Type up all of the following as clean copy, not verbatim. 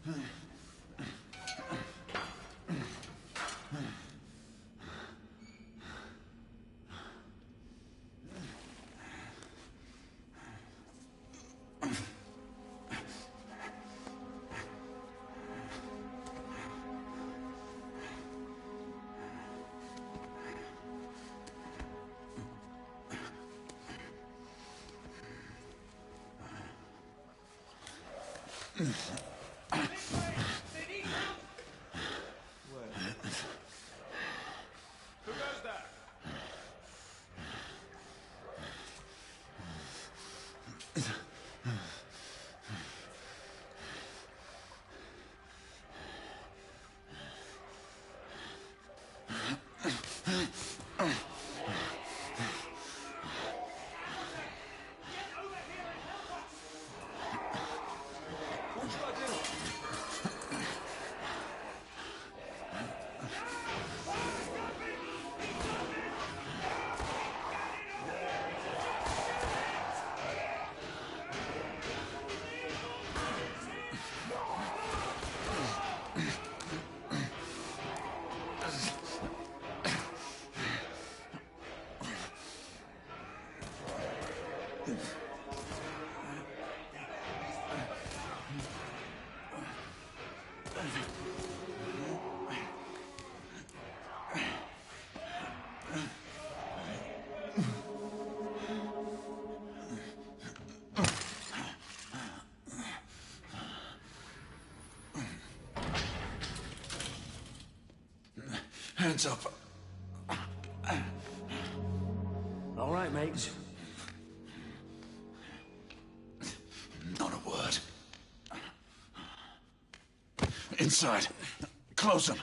Who goes there? Hands up. All right, mates. Not a word. Inside. Close them.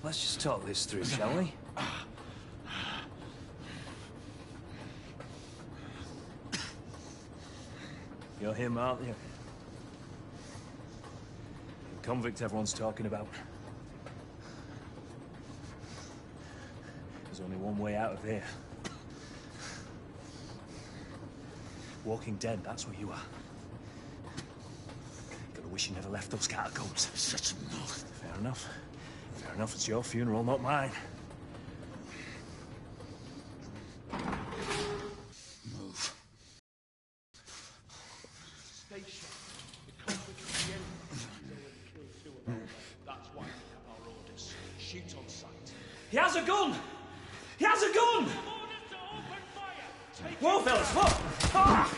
Let's just talk this through, shall we? You're him, aren't you? The convict everyone's talking about. There's only one way out of here. Walking dead, that's what you are. Gotta wish you never left those catacombs. Such a mouth. Fair enough. Fair enough, it's your funeral, not mine. Move. Stay sharp. The conflict with the enemy is already killed 2 of our men. That's why we have our orders. Shoot on sight. He has a gun! He has a gun! Orders to open fire! Take Whoa, fellas, look! Ah!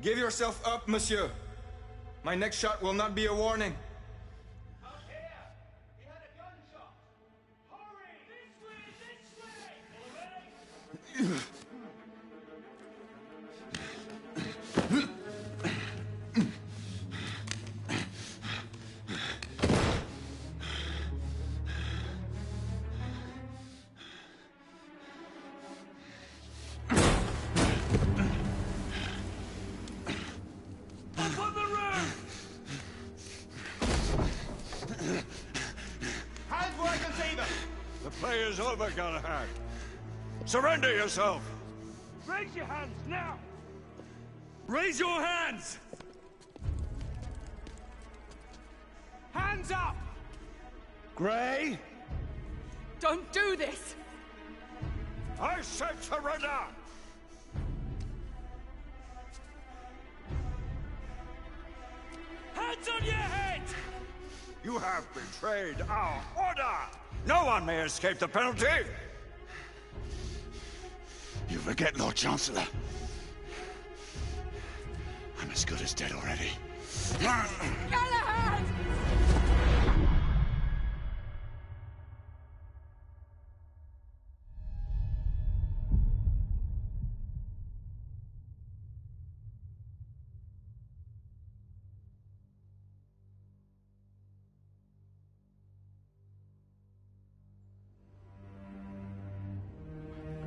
Give yourself up, monsieur. My next shot will not be a warning. Out here! He had a gunshot! Hurry! This way! This way! Away! On is over, Galahad. Surrender yourself! Raise your hands, now! Raise your hands! Hands up! Grey? Don't do this! I said surrender! Hands on your head! You have betrayed our order! No one may escape the penalty! You forget, Lord Chancellor. I'm as good as dead already. Galahad!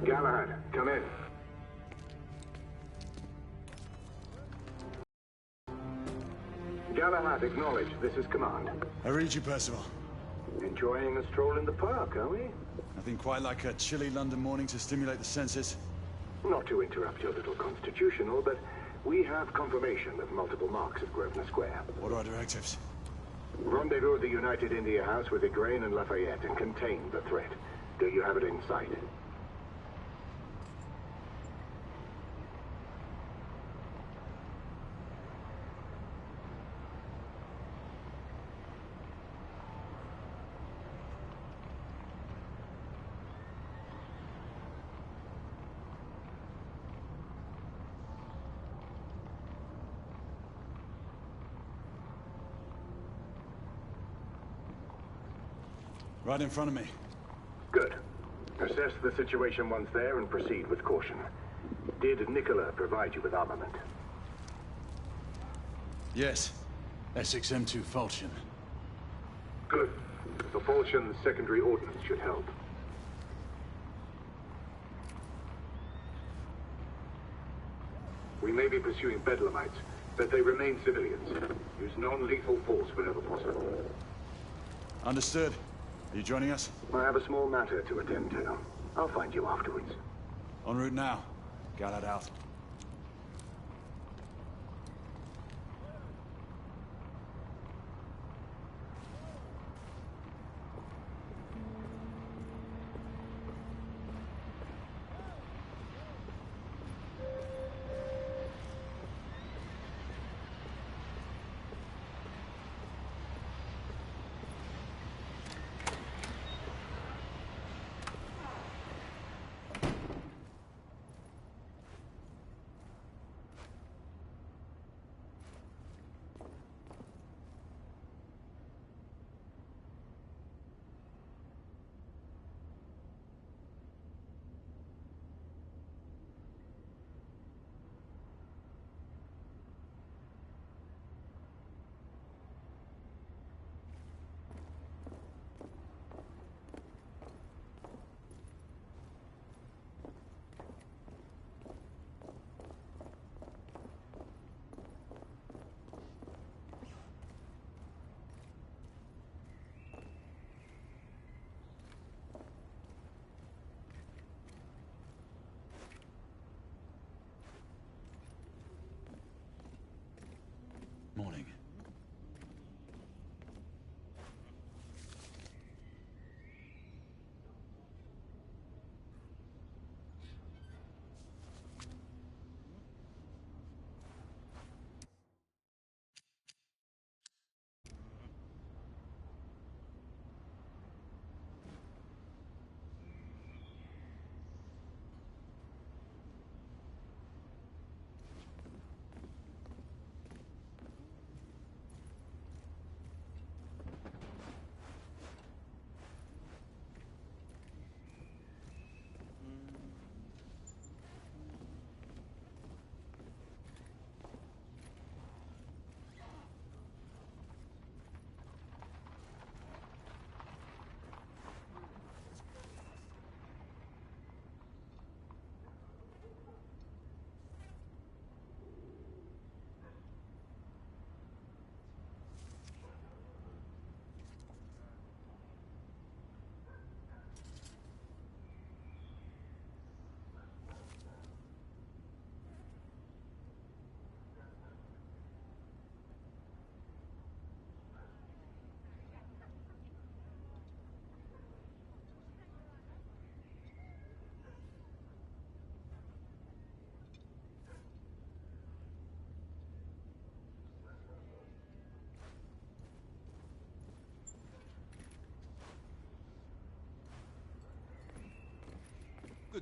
Galahad, come in. Galahad, acknowledge. This is command. I read you, Percival. Enjoying a stroll in the park, are we? Nothing quite like a chilly London morning to stimulate the senses. Not to interrupt your little constitutional, but we have confirmation of multiple marks at Grosvenor Square. What are our directives? Rendezvous at the United India House with Igraine and Lafayette and contain the threat. Do you have it in sight? Right in front of me. Good. Assess the situation once there and proceed with caution. Did Nicola provide you with armament? Yes. Essex M2 Falchion. Good. The Falchion's secondary ordnance should help. We may be pursuing Bedlamites, but they remain civilians. Use non-lethal force whenever possible. Understood. Are you joining us? I have a small matter to attend to. I'll find you afterwards. En route now. Galahad out.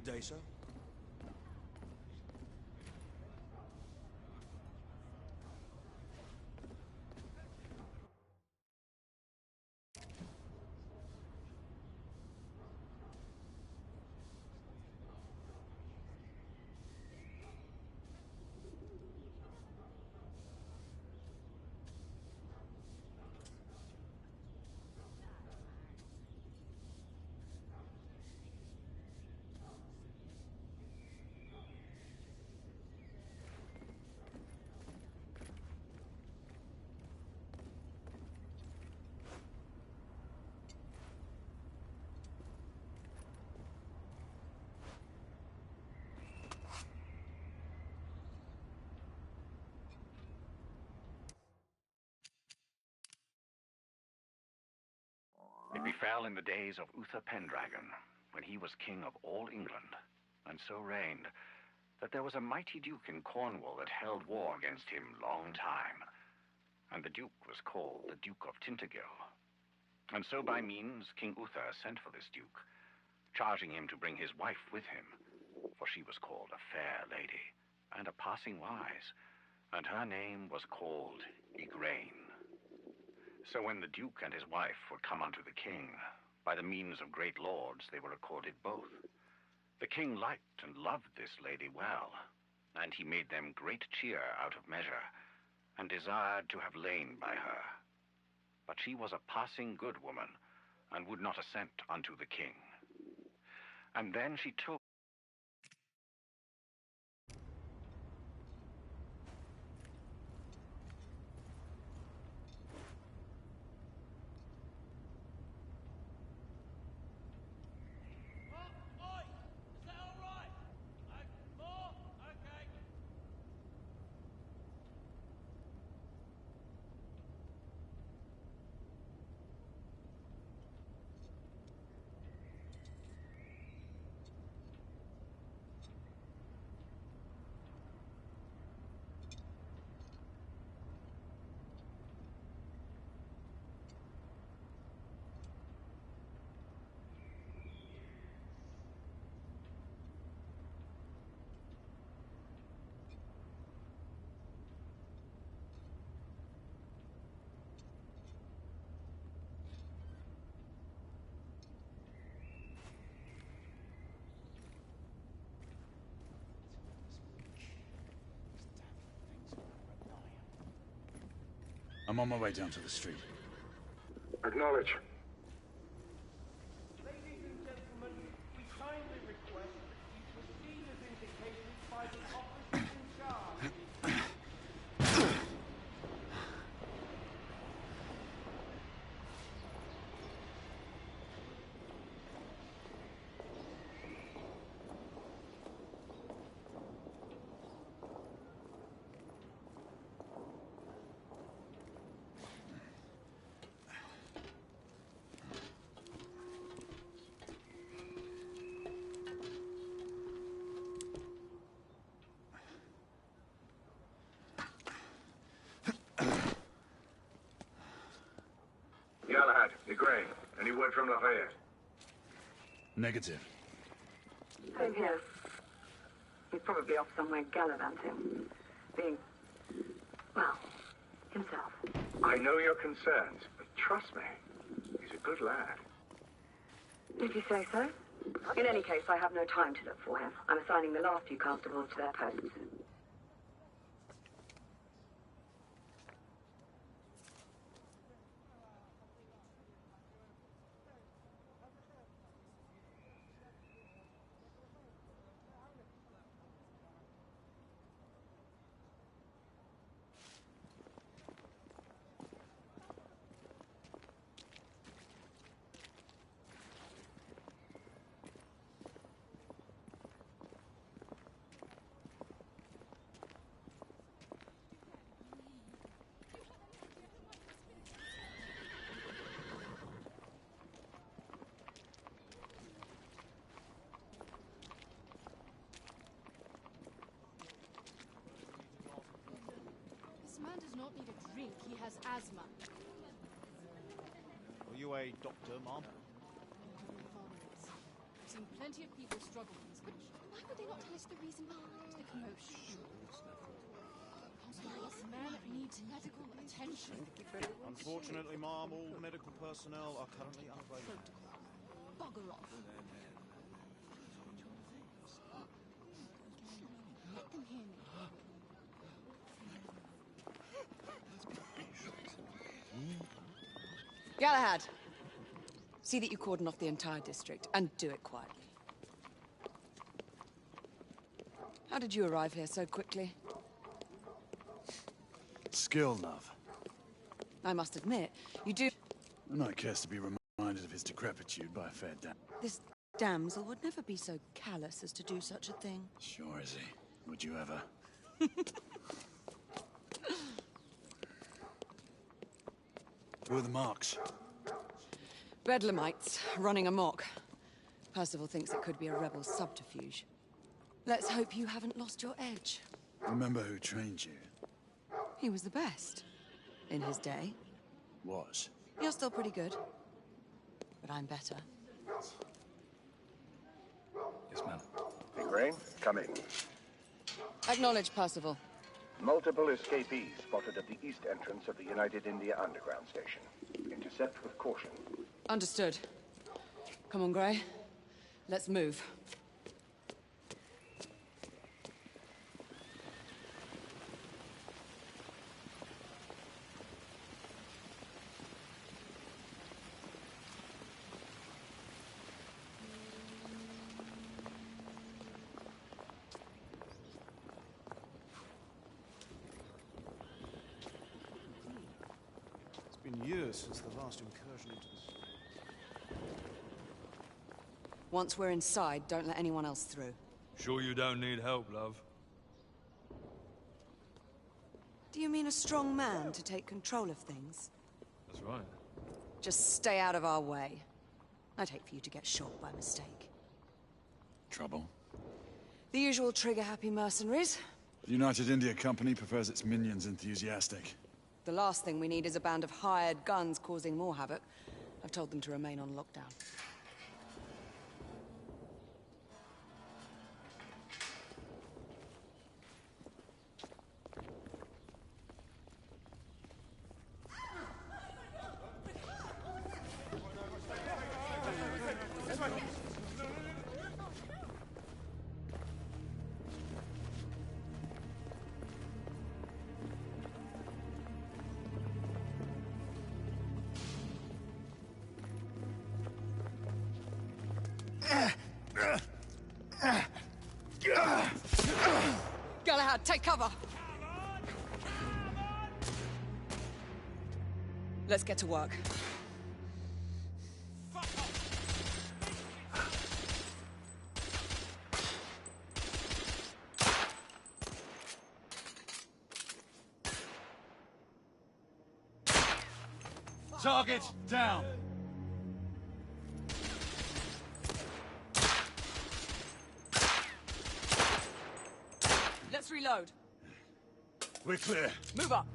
day, sir. It befell in the days of Uther Pendragon, when he was king of all England, and so reigned, that there was a mighty duke in Cornwall that held war against him long time. And the duke was called the Duke of Tintagel. And so by means King Uther sent for this duke, charging him to bring his wife with him, for she was called a fair lady, and a passing wise, and her name was called Igraine. So when the duke and his wife were come unto the king, by the means of great lords they were accorded both. The king liked and loved this lady well, and he made them great cheer out of measure, and desired to have lain by her. But she was a passing good woman, and would not assent unto the king. And then she took I'm on my way down to the street. Acknowledge. Ladies and gentlemen, we kindly request that you proceed as indicated by the officers in charge. Galahad, Igraine, any word from Lafayette? Negative. Same here. He's probably off somewhere gallivanting. Being, well, himself. I know your concerns, but trust me, he's a good lad. If you say so. In any case, I have no time to look for him. I'm assigning the last few constables to their posts. This man does not need a drink, he has asthma. Are you a doctor, Mom? His seen plenty of people struggle in this mission. Why would they not tell us the reason behind the commotion? This man needs medical attention. Unfortunately, Mom, all medical personnel are currently unavailable. Bugger off. Let them hear me. Galahad, see that you cordon off the entire district, and do it quietly. How did you arrive here so quickly? Skill, love. I must admit, you do... No knight cares to be reminded of his decrepitude by a fair dam. This damsel would never be so callous as to do such a thing. Sure is he. Would you ever? Who are the marks? Bedlamites, running amok. Percival thinks it could be a rebel subterfuge. Let's hope you haven't lost your edge. Remember who trained you? He was the best. In his day. Was. You're still pretty good. But I'm better. Yes, ma'am. Big Rain, come in. Acknowledge, Percival. Multiple escapees spotted at the east entrance of the United India Underground Station. Intercept with caution. Understood. Come on, Grey. Let's move. It's been years since the last incursion into this. Once we're inside, don't let anyone else through. Sure you don't need help, love? Do you mean a strong man to take control of things? That's right. Just stay out of our way. I'd hate for you to get shot by mistake. Trouble? The usual trigger-happy mercenaries. The United India Company prefers its minions enthusiastic. The last thing we need is a band of hired guns causing more havoc. I've told them to remain on lockdown. Galahad, take cover! Let's get to work. Target down! Let's reload. We're clear. Move up.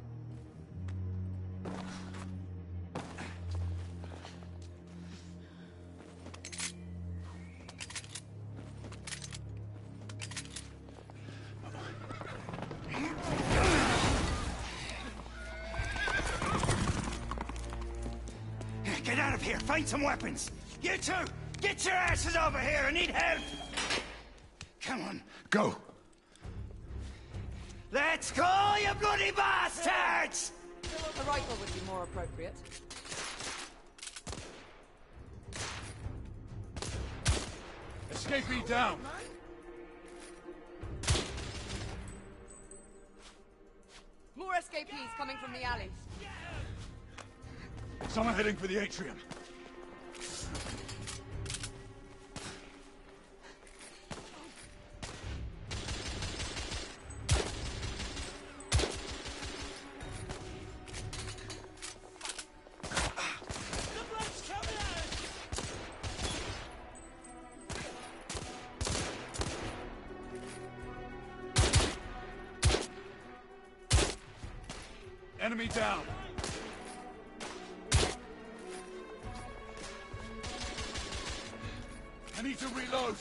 Get out of here! Find some weapons! You two! Get your asses over here! I need help! Come on. Go! Let's go, you bloody bastards! A rifle would be more appropriate. Escapee down! More escapees coming from the alley. Some are heading for the atrium. Enemy down! I need to reload.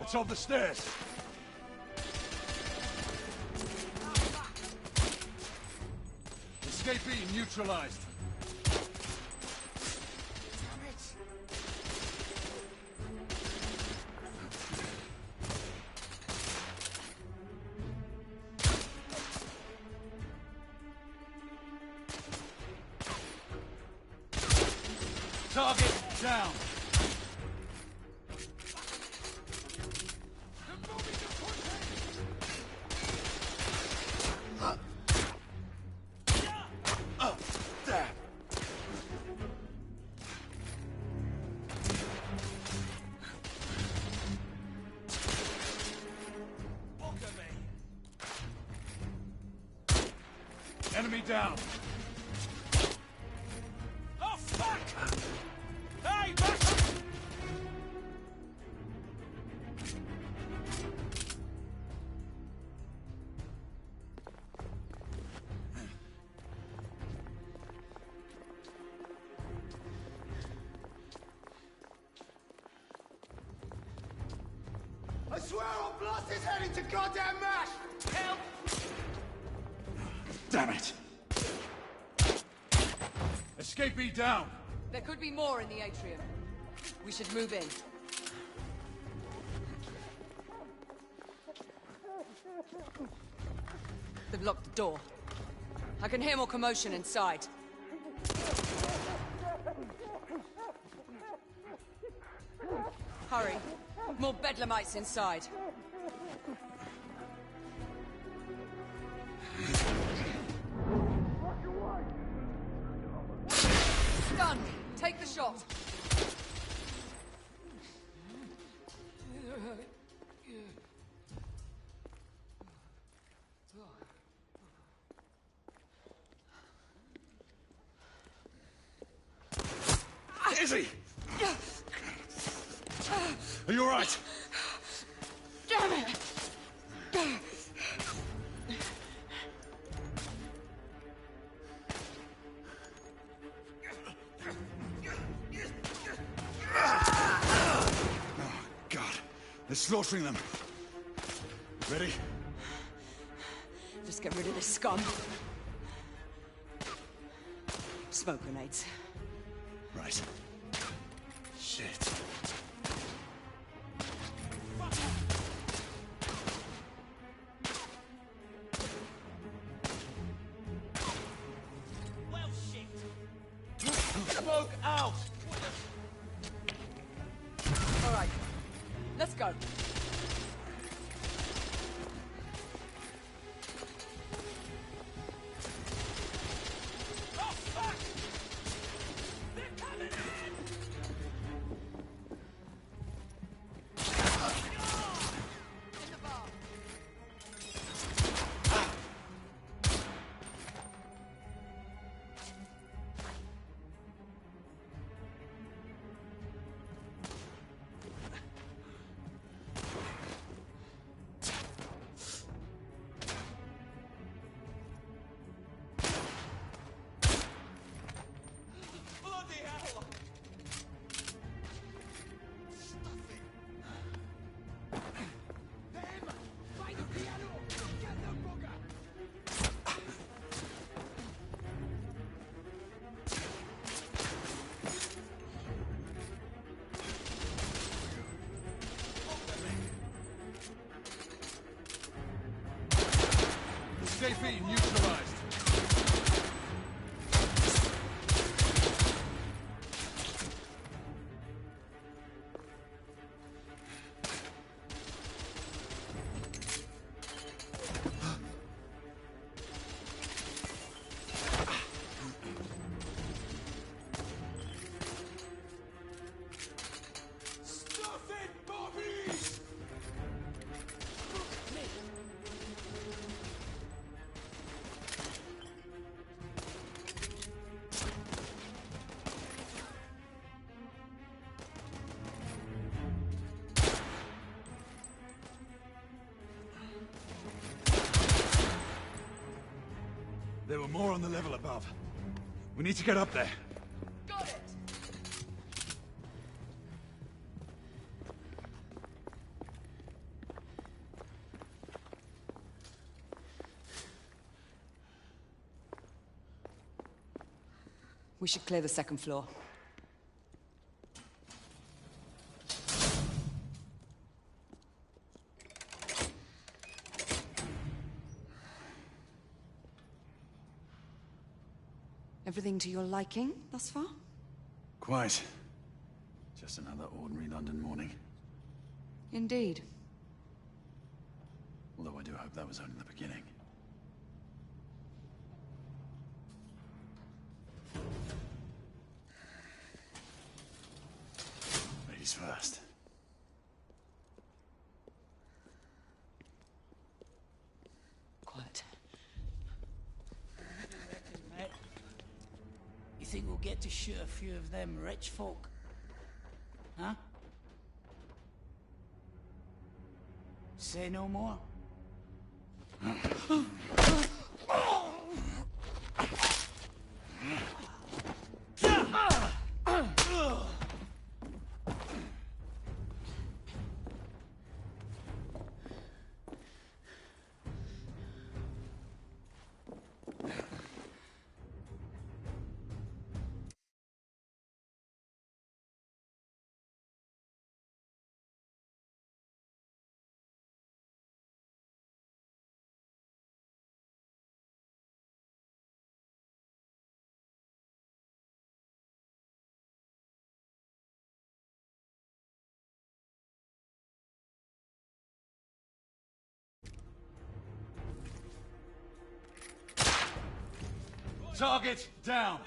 It's on the stairs. Escapee neutralized. Target down. Enemy down. Oh, fuck! Hey, back up! I swear I'll blast his head into goddamn mash! Help! Damn it. Escapee down. There could be more in the atrium. We should move in. They've locked the door. I can hear more commotion inside. Hurry. More bedlamites inside. Done. Take the shot. Izzy! Are you all right? Damn it! Oh, God. They're slaughtering them. Ready? Just get rid of this scum. Smoke grenades. Right. Shit. Well, shit! Smoke out! All right. Let's go. Oh, fuck! They're coming in! In the bar. Bloody hell! Stuff it! Them! By the piano! Get the bugger! Escapee neutralized. Stuff it, Bobby! There were more on the level above. We need to get up there. Got it. We should clear the second floor. Everything to your liking thus far? Quite. Just another ordinary London morning. Indeed. Although I do hope that was only the beginning. Ladies first. Quiet. Mate, you think we'll get to shoot a few of them rich folk? Huh? Say no more. Target down!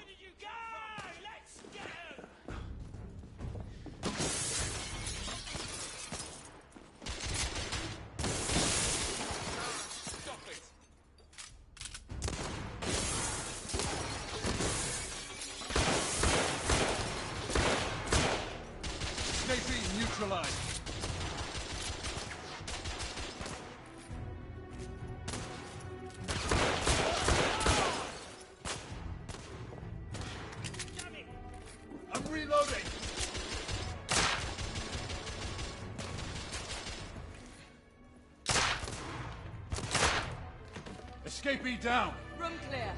Escapee neutralized. I'm reloading. Escapee down. Room clear.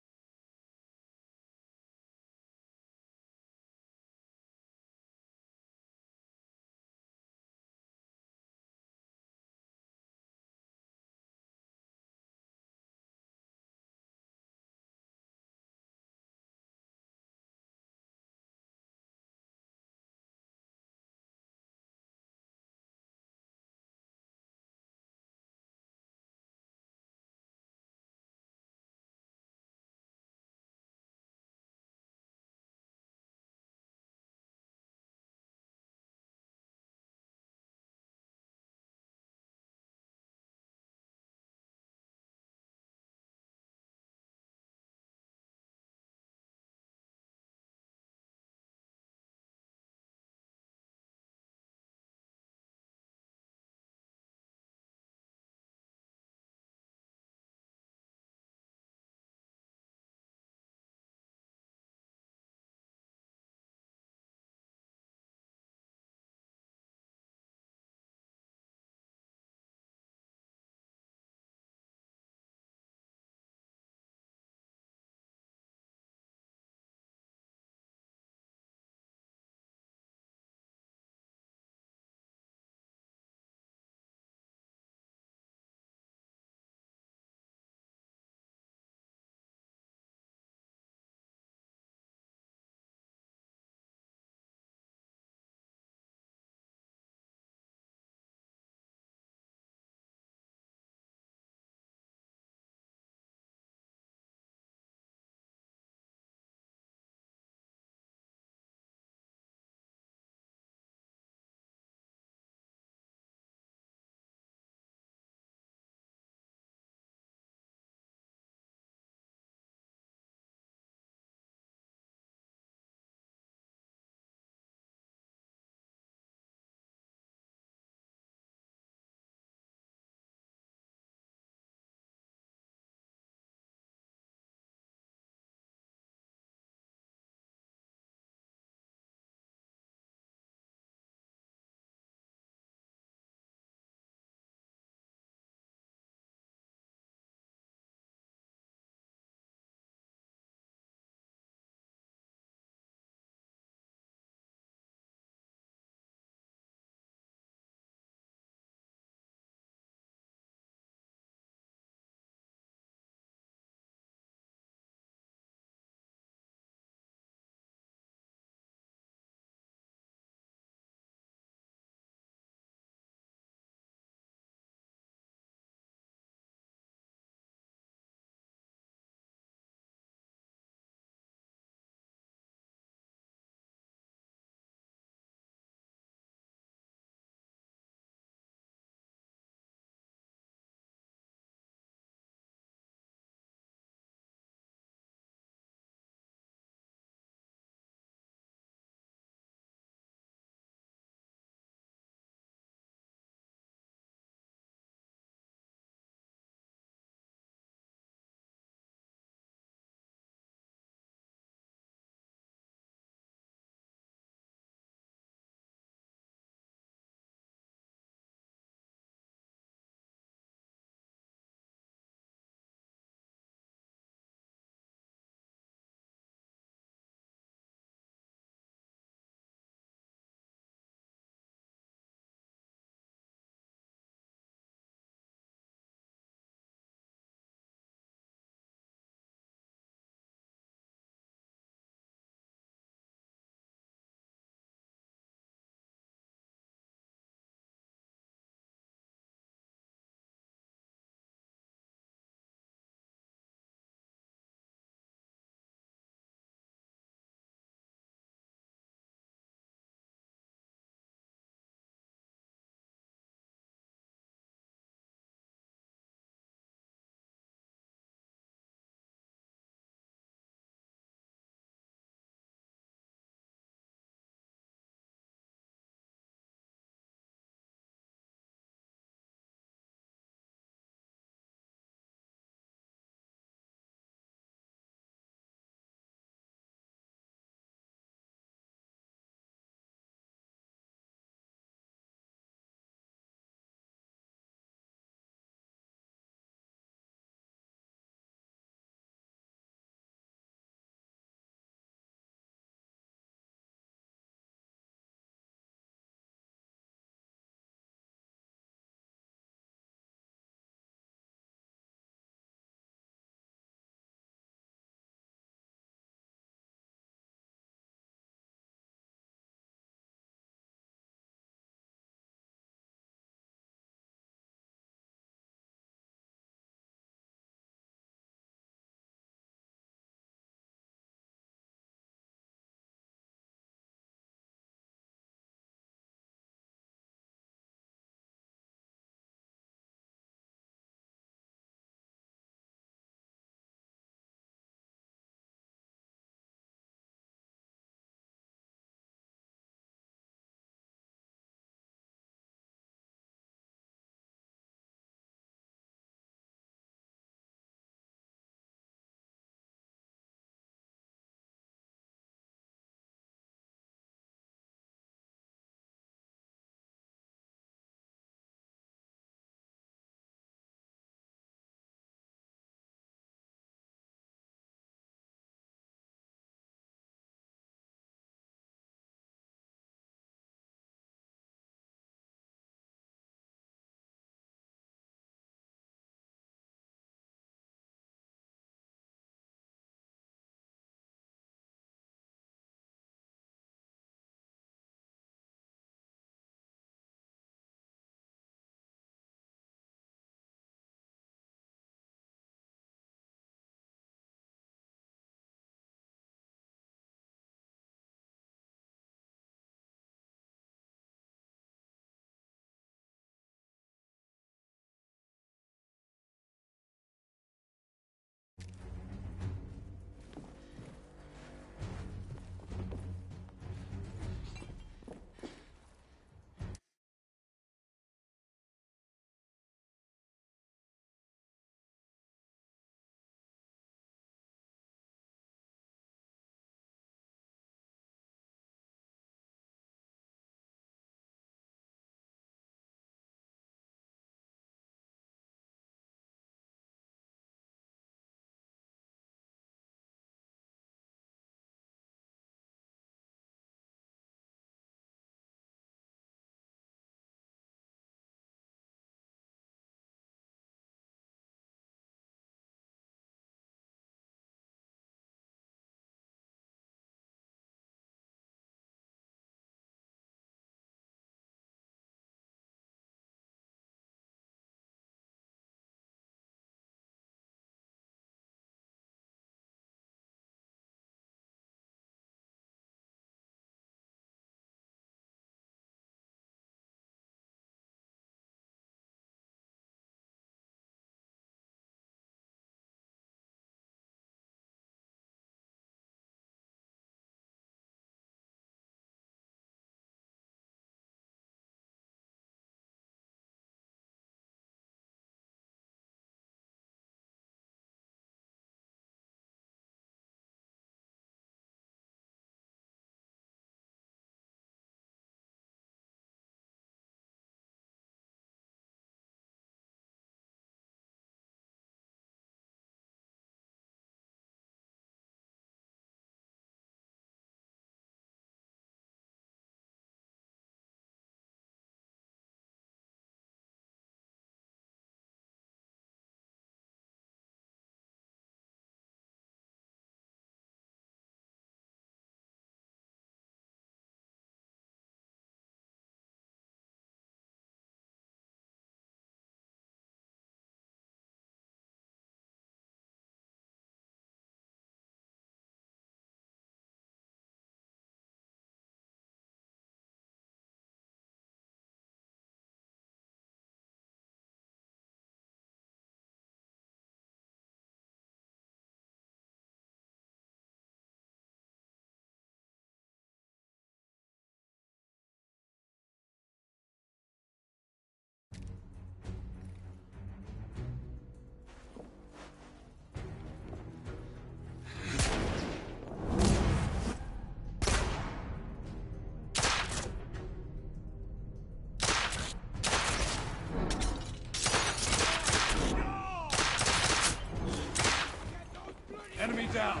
Enemy down.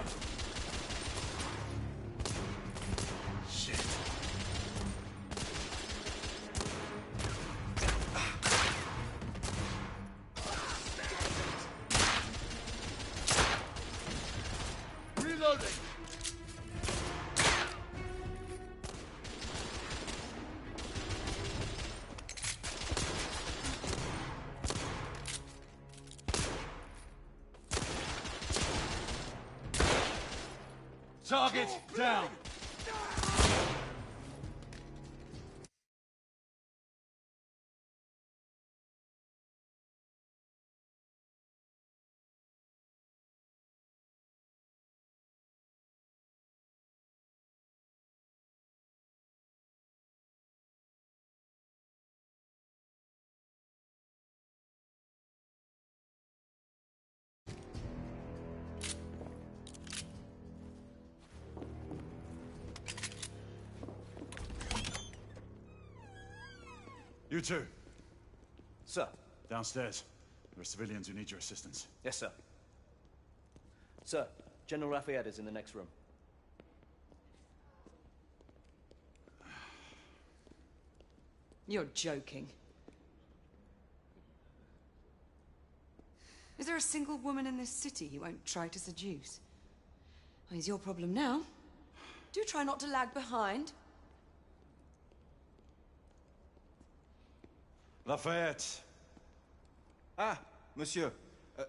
Shit. Reloading. Target down. You two. Sir. Downstairs. There are civilians who need your assistance. Yes, sir. Sir, General Lafayette is in the next room. You're joking. Is there a single woman in this city you won't try to seduce? Well, it's your problem now. Do try not to lag behind. Lafayette. Ah, monsieur.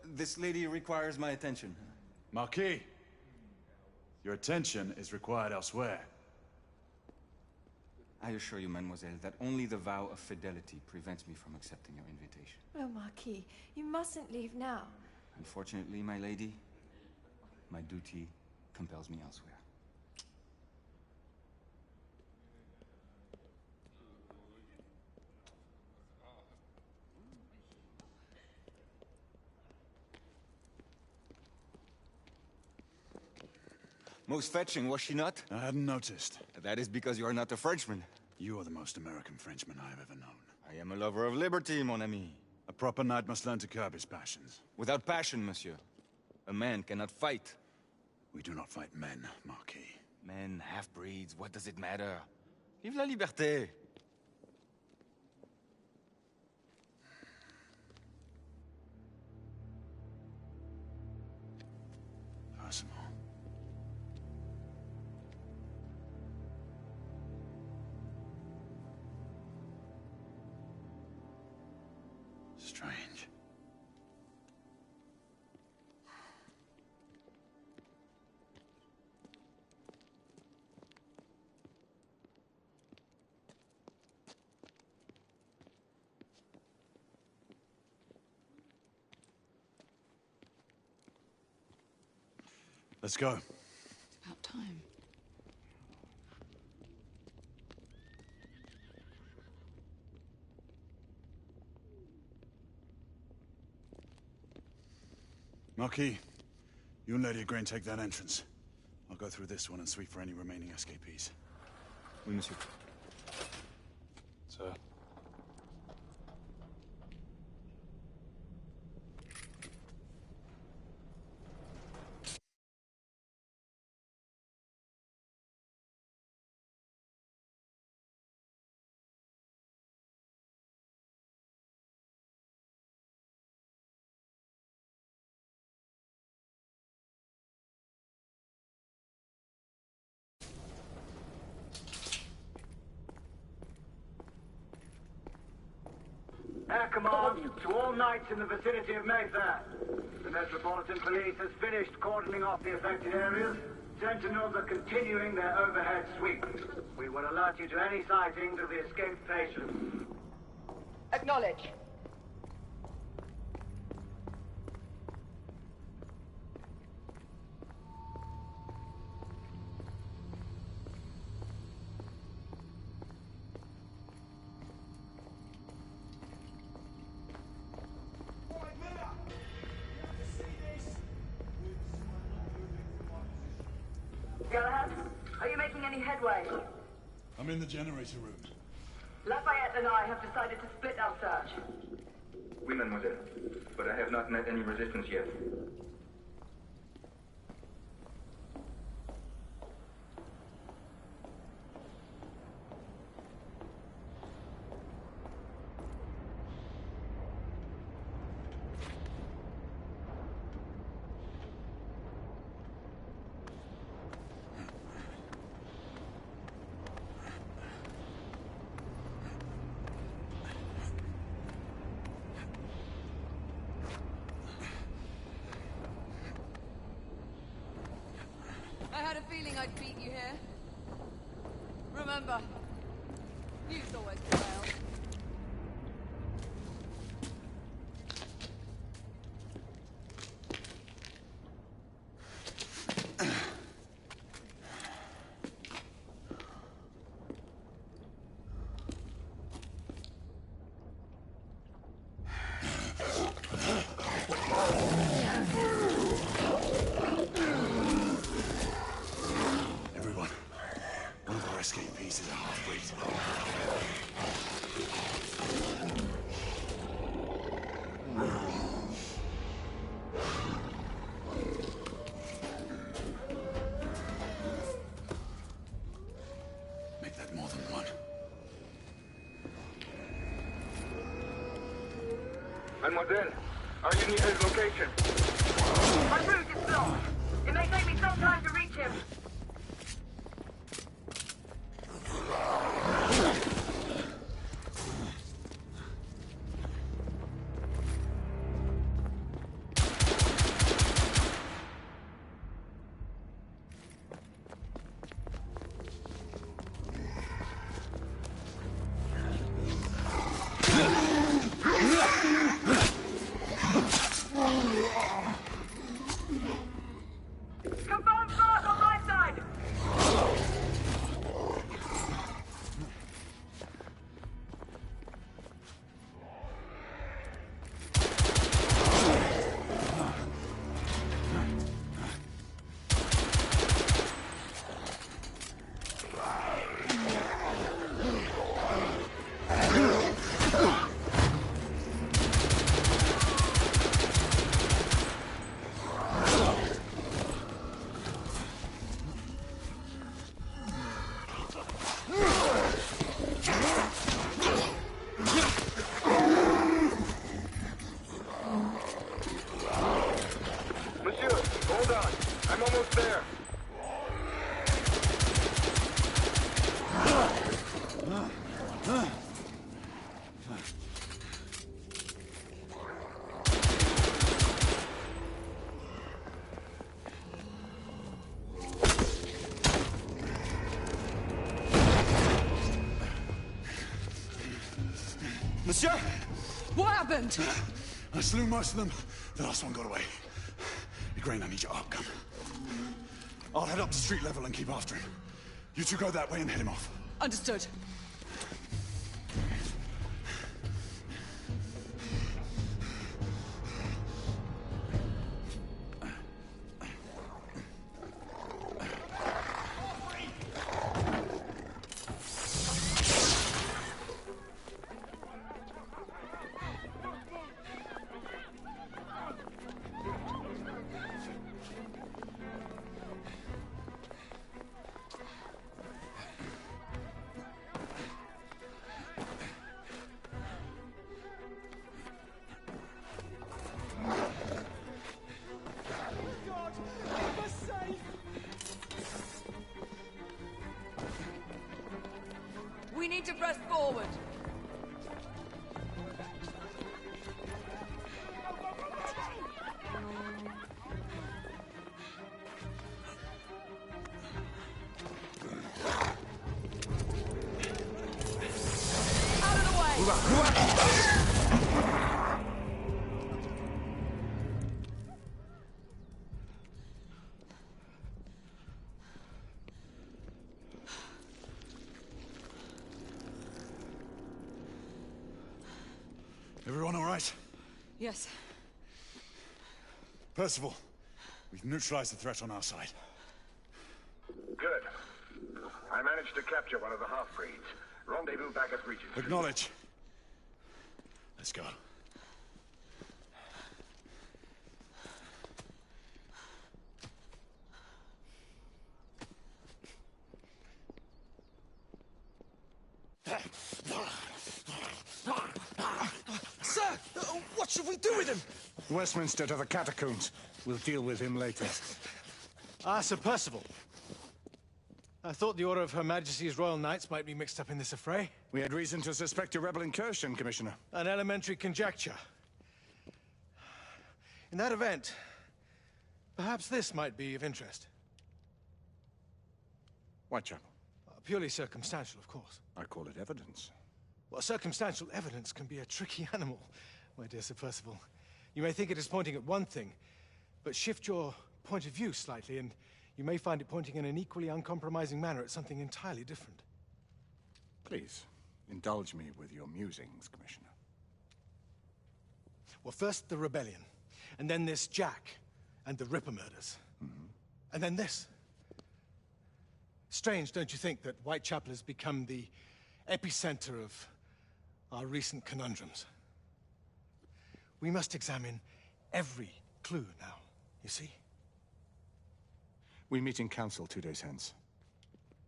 This lady requires my attention. Marquis, your attention is required elsewhere. I assure you, mademoiselle, that only the vow of fidelity prevents me from accepting your invitation. Oh, Marquis, you mustn't leave now. Unfortunately, my lady, my duty compels me elsewhere. Most fetching, was she not? I hadn't noticed. That is because you are not a Frenchman. You are the most American Frenchman I have ever known. I am a lover of liberty, mon ami. A proper knight must learn to curb his passions. Without passion, monsieur, a man cannot fight. We do not fight men, Marquis. Men, half-breeds, what does it matter? Vive la liberté! Personal. Strange. Let's go. It's about time. Marquis, you and Lady Grain take that entrance. I'll go through this one and sweep for any remaining escapees. Oui, monsieur. Sir. Air command to all knights in the vicinity of Mayfair. The Metropolitan Police has finished cordoning off the affected areas. Sentinels are continuing their overhead sweep. We will alert you to any sightings of the escaped patients. Acknowledge. Galahad, are you making any headway? I'm in the generator room. Lafayette and I have decided to split our search. Oui, mademoiselle. But I have not met any resistance yet. feeling I'd beat you here. Remember, youth always prevails. Everyone, one of our escapees is a half-breed. Make that more than one. Mademoiselle, are you near his location? My route is blocked. It may take me some time to reach him. Confirm start on my side! Monsieur, hold on. I'm almost there. Monsieur! What happened? I slew most of them. The last one got away. Grain, I need your arc gun. I'll head up to street level and keep after him. You two go that way and head him off. Understood. We need to press forward. Out of the way! Everyone all right? Yes. Percival, we've neutralized the threat on our side. Good. I managed to capture one of the half-breeds. Rendezvous back at Regent Street. Acknowledge. Let's go. Sir! What should we do with him? Westminster to the catacombs. We'll deal with him later. Ah, Sir Percival. I thought the Order of Her Majesty's Royal Knights might be mixed up in this affray. We had reason to suspect a rebel incursion, Commissioner. An elementary conjecture. In that event, perhaps this might be of interest. Whitechapel. Purely circumstantial, of course. I call it evidence. Well, circumstantial evidence can be a tricky animal, my dear Sir Percival. You may think it is pointing at one thing, but shift your point of view slightly, and you may find it pointing in an equally uncompromising manner at something entirely different. Please, indulge me with your musings, Commissioner. Well, first the rebellion, and then this Jack and the Ripper murders. And then this. Strange, don't you think, that Whitechapel has become the epicenter of our recent conundrums? We must examine every clue now, you see? We meet in council 2 days hence.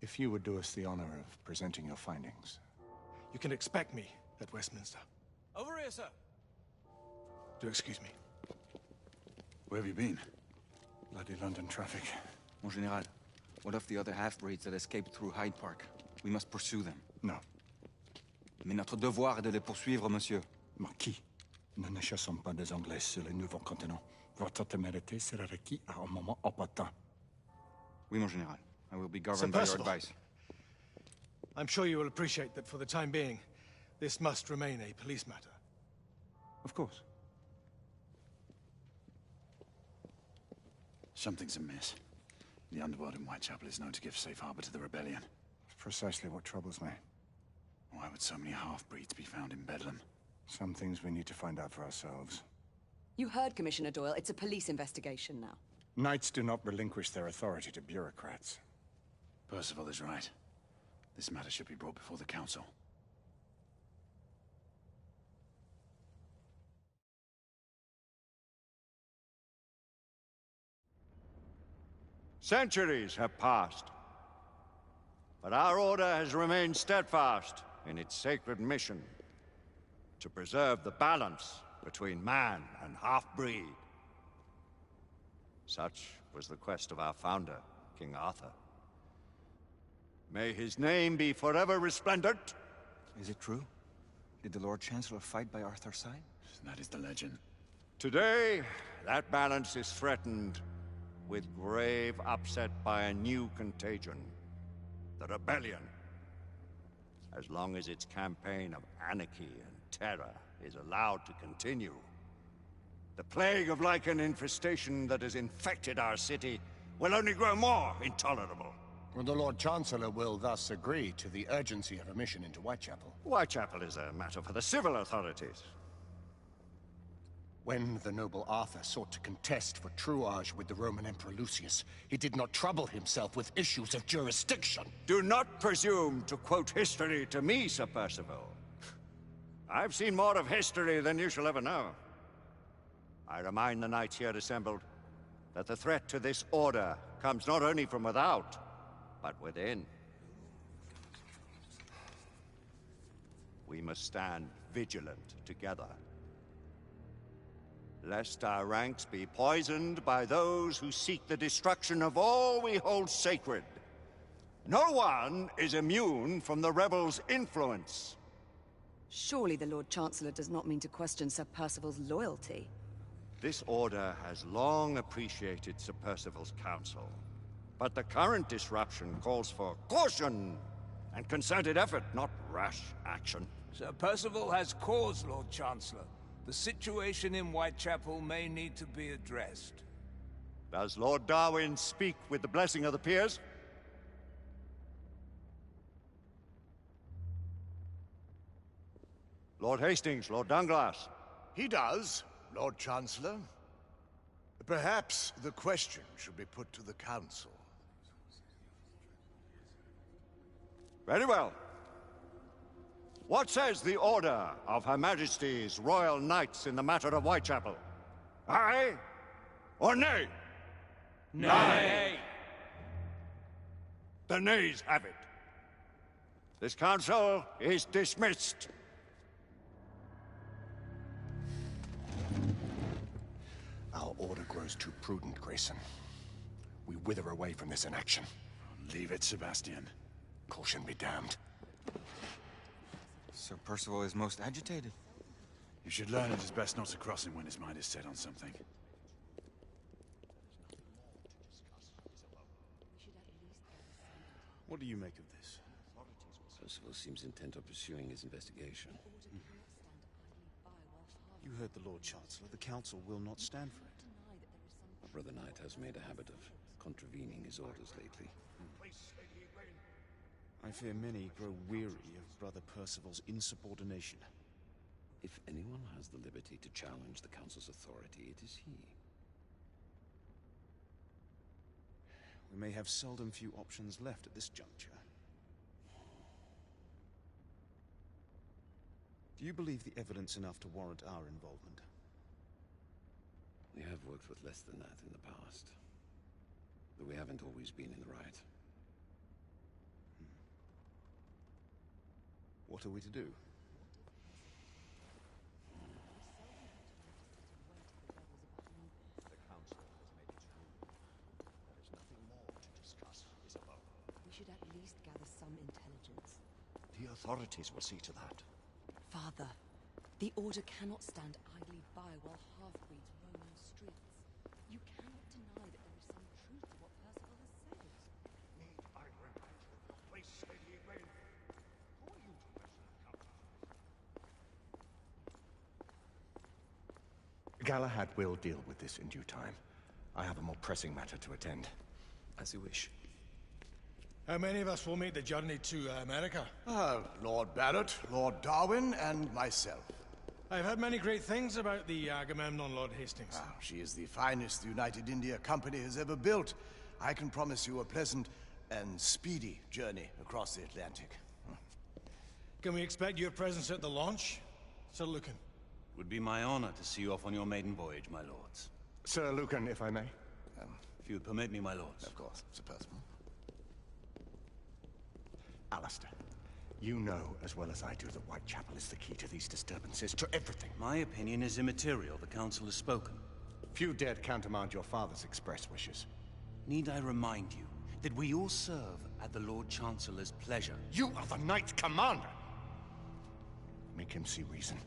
If you would do us the honor of presenting your findings. You can expect me at Westminster. Over here, sir. Do excuse me. Where have you been? Bloody London traffic. Mon Général, what of the other half-breeds that escaped through Hyde Park? We must pursue them. No. Mais notre devoir est de les poursuivre, monsieur. Marquis, nous ne chassons pas des Anglais sur le nouveau continent. Votre témérité sera requis à un moment opportun. Oui, mon Général. I will be governed by your advice. I'm sure you will appreciate that for the time being, this must remain a police matter. Of course. Something's amiss. The underworld in Whitechapel is known to give safe harbor to the rebellion. It's precisely what troubles me. Why would so many half-breeds be found in Bedlam? Some things we need to find out for ourselves. You heard Commissioner Doyle. It's a police investigation now. Knights do not relinquish their authority to bureaucrats. Percival is right. This matter should be brought before the council. Centuries have passed, but our order has remained steadfast in its sacred mission to preserve the balance between man and half-breed. Such was the quest of our founder, King Arthur. May his name be forever resplendent. Is it true? Did the Lord Chancellor fight by Arthur's side? That is the legend. Today, that balance is threatened with grave upset by a new contagion, the rebellion. As long as its campaign of anarchy and terror is allowed to continue, the plague of lichen infestation that has infected our city will only grow more intolerable. Well, the Lord Chancellor will thus agree to the urgency of a mission into Whitechapel. Whitechapel is a matter for the civil authorities. When the noble Arthur sought to contest for truage with the Roman Emperor Lucius, he did not trouble himself with issues of jurisdiction. Do not presume to quote history to me, Sir Percival. I've seen more of history than you shall ever know. I remind the knights here assembled that the threat to this order comes not only from without, but within. We must stand vigilant together, lest our ranks be poisoned by those who seek the destruction of all we hold sacred. No one is immune from the rebels' influence. Surely the Lord Chancellor does not mean to question Sir Percival's loyalty. This order has long appreciated Sir Percival's counsel, but the current disruption calls for caution and concerted effort, not rash action. Sir Percival has cause, Lord Chancellor. The situation in Whitechapel may need to be addressed. Does Lord Darwin speak with the blessing of the peers? Lord Hastings, Lord Dunglass. He does, Lord Chancellor. Perhaps the question should be put to the Council. Very well. What says the Order of Her Majesty's Royal Knights in the matter of Whitechapel? Aye or nay? Nay. The nays have it. This council is dismissed. Our order grows too prudent, Grayson. We wither away from this inaction. Leave it, Sebastian. Caution be damned. Sir Percival is most agitated. You should learn it is best not to cross him when his mind is set on something. What do you make of this? Percival seems intent on pursuing his investigation. You heard the Lord Chancellor. The Council will not stand for it. Our brother knight has made a habit of contravening his orders lately. I fear many grow weary of Brother Percival's insubordination. If anyone has the liberty to challenge the Council's authority, it is he. We may have seldom few options left at this juncture. Do you believe the evidence enough to warrant our involvement? We have worked with less than that in the past. But we haven't always been in the right. What are we to do? The Council has made its ruling. There is nothing more to discuss, Isabel. We should at least gather some intelligence. The authorities will see to that. Father, the Order cannot stand idly by while half-breeds roam the streets. You cannot deny that there is some truth to what Percival has said. Need I remind you of your place, Lady Elaine? Who are you to question the Council? Galahad will deal with this in due time. I have a more pressing matter to attend. As you wish. How many of us will make the journey to America? Lord Barrett, Lord Darwin, and myself. I've heard many great things about the Agamemnon, Lord Hastings. She is the finest the United India Company has ever built. I can promise you a pleasant and speedy journey across the Atlantic. Can we expect your presence at the launch, Sir Lucan? Would be my honor to see you off on your maiden voyage, my lords. Sir Lucan, if I may? If you would permit me, my lords. Of course, Sir Percival. Alistair, you know as well as I do that Whitechapel is the key to these disturbances, to everything. My opinion is immaterial. The Council has spoken. Few dared countermand your father's express wishes. Need I remind you that we all serve at the Lord Chancellor's pleasure? You are the Knight Commander! Make him see reason.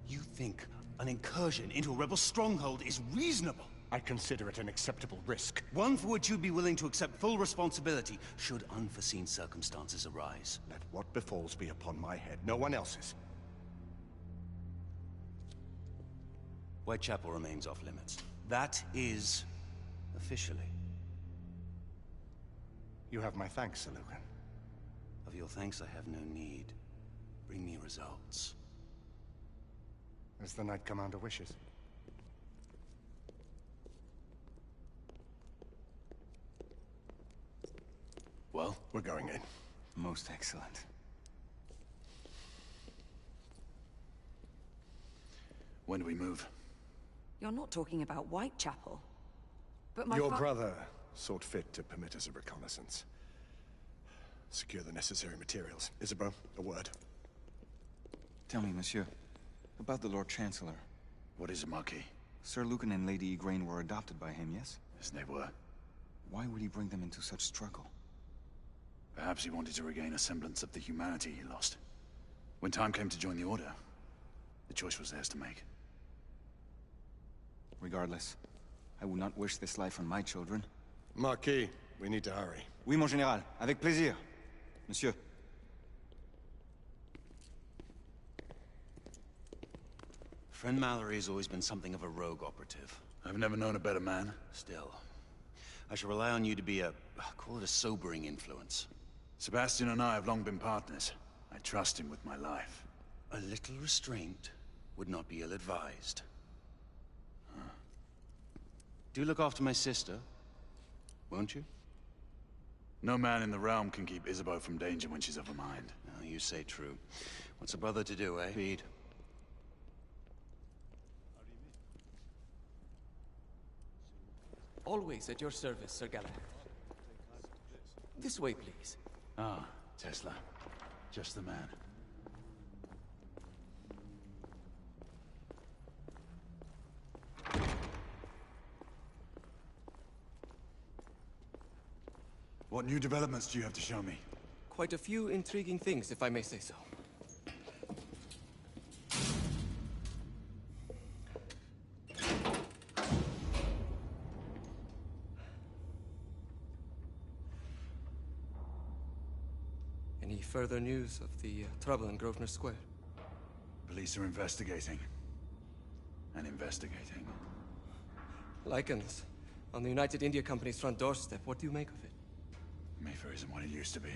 You think an incursion into a rebel stronghold is reasonable? I consider it an acceptable risk. One for which you'd be willing to accept full responsibility should unforeseen circumstances arise. Let what befalls be upon my head, no one else's. Whitechapel remains off limits. That is officially. You have my thanks, Sir Lucan. Of your thanks I have no need. Bring me results. As the Knight Commander wishes. Well? We're going in. Most excellent. When do we move? You're not talking about Whitechapel. But Your brother sought fit to permit us a reconnaissance. Secure the necessary materials. Isabeau, a word. Tell me, monsieur, about the Lord Chancellor. What is it, Marquis? Sir Lucan and Lady Igraine were adopted by him, yes? Yes, they were. Why would he bring them into such struggle? Perhaps he wanted to regain a semblance of the humanity he lost. When time came to join the Order, the choice was theirs to make. Regardless, I would not wish this life on my children. Marquis, we need to hurry. Oui, mon général. Avec plaisir. Monsieur. Friend Mallory has always been something of a rogue operative. I've never known a better man. Still, I shall rely on you to be call it a sobering influence. Sebastian and I have long been partners. I trust him with my life. A little restraint would not be ill-advised. Do look after my sister, won't you? No man in the realm can keep Isabeau from danger when she's of a mind. Oh, you say true. What's a brother to do, eh? Speed. Always at your service, Sir Galahad. This way, please. Ah, Tesla. Just the man. What new developments do you have to show me? Quite a few intriguing things, if I may say so. Any further news of the trouble in Grosvenor Square? Police are investigating. And investigating. Lycans. On the United India Company's front doorstep. What do you make of it? Mayfair isn't what it used to be.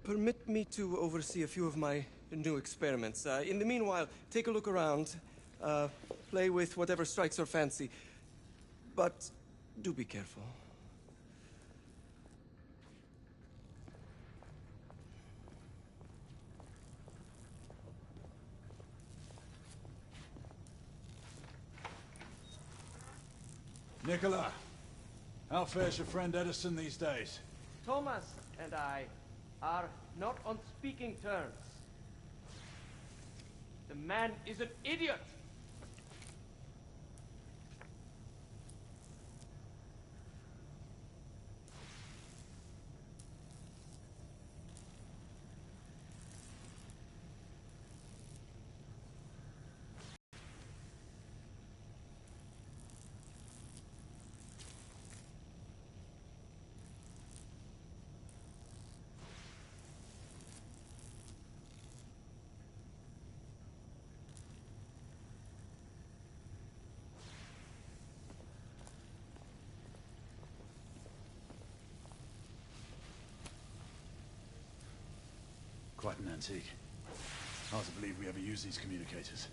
Permit me to oversee a few of my new experiments. In the meanwhile, take a look around. Play with whatever strikes your fancy. But do be careful. Nicola, how fares your friend Edison these days? Thomas and I are not on speaking terms. The man is an idiot! Quite an antique. Hard to believe we ever use these communicators.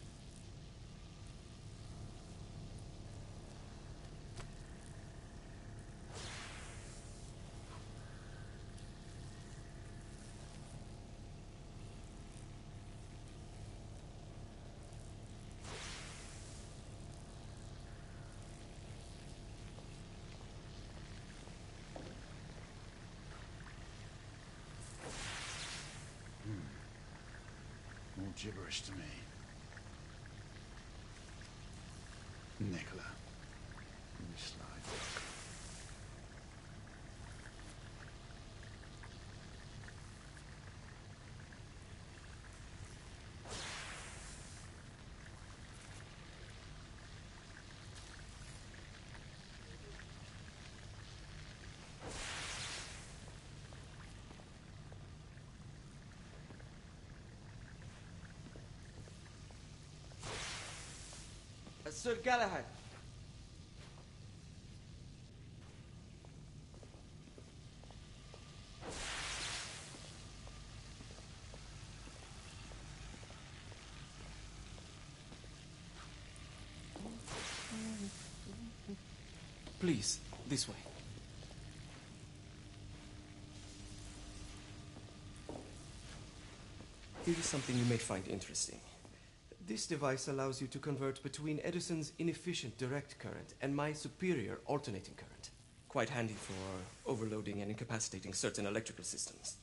All gibberish to me. Nicola. You slide dog. Sir Galahad. Please, this way. Here is something you may find interesting. This device allows you to convert between Edison's inefficient direct current and my superior alternating current. Quite handy for overloading and incapacitating certain electrical systems.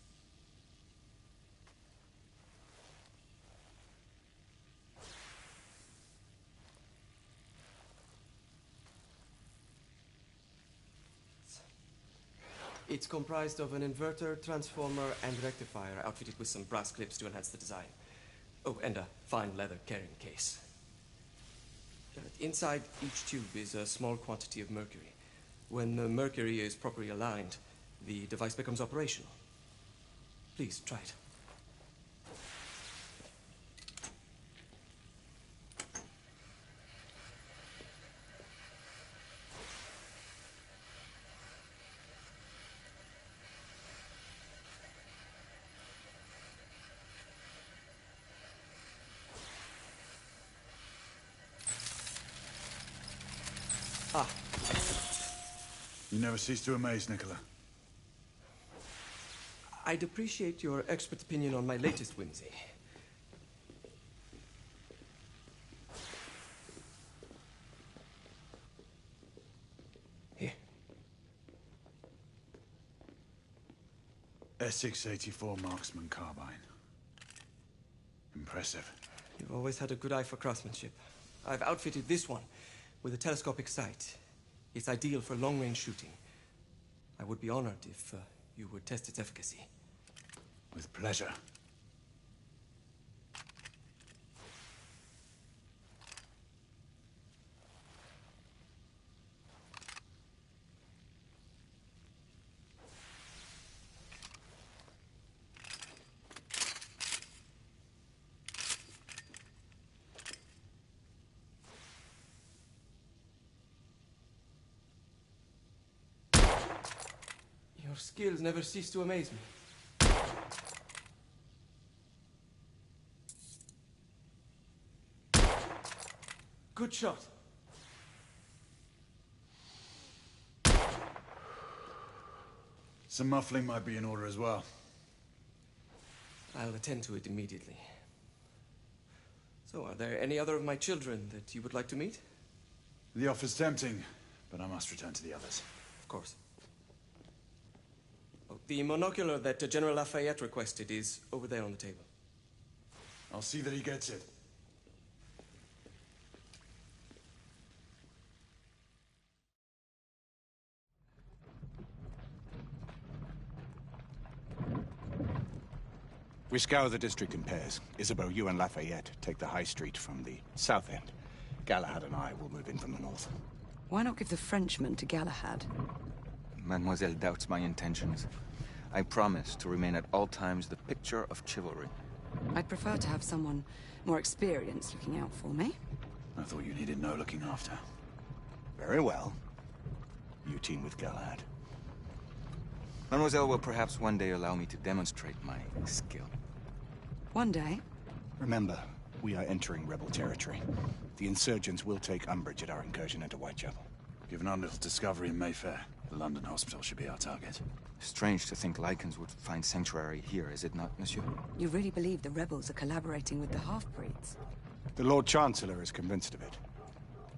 It's comprised of an inverter, transformer, and rectifier outfitted with some brass clips to enhance the design. Oh, and a fine leather carrying case. Inside each tube is a small quantity of mercury. When the mercury is properly aligned, the device becomes operational. Please, try it. You never cease to amaze, Nicola. I'd appreciate your expert opinion on my latest whimsy. Here. Essex 84 Marksman Carbine. Impressive. You've always had a good eye for craftsmanship. I've outfitted this one with a telescopic sight. It's ideal for long-range shooting. I would be honored if you would test its efficacy. With pleasure. skills never cease to amaze me. Good shot. Some muffling might be in order as well. I'll attend to it immediately. So, are there any other of my children that you would like to meet? The offer's tempting, but I must return to the others. Of course. Oh, the monocular that General Lafayette requested is over there on the table. I'll see that he gets it. We scour the district in pairs. Isabeau, you and Lafayette take the high street from the south end. Galahad and I will move in from the north. Why not give the Frenchman to Galahad? Mademoiselle doubts my intentions. I promise to remain at all times the picture of chivalry. I'd prefer to have someone more experienced looking out for me. I thought you needed no looking after. Very well. You team with Galahad. Mademoiselle will perhaps one day allow me to demonstrate my skill. One day? Remember, we are entering rebel territory. The insurgents will take umbrage at our incursion into Whitechapel. Given our little discovery in Mayfair, the London hospital should be our target. Strange to think Lycans would find sanctuary here, is it not, monsieur? You really believe the rebels are collaborating with the half-breeds? The Lord Chancellor is convinced of it.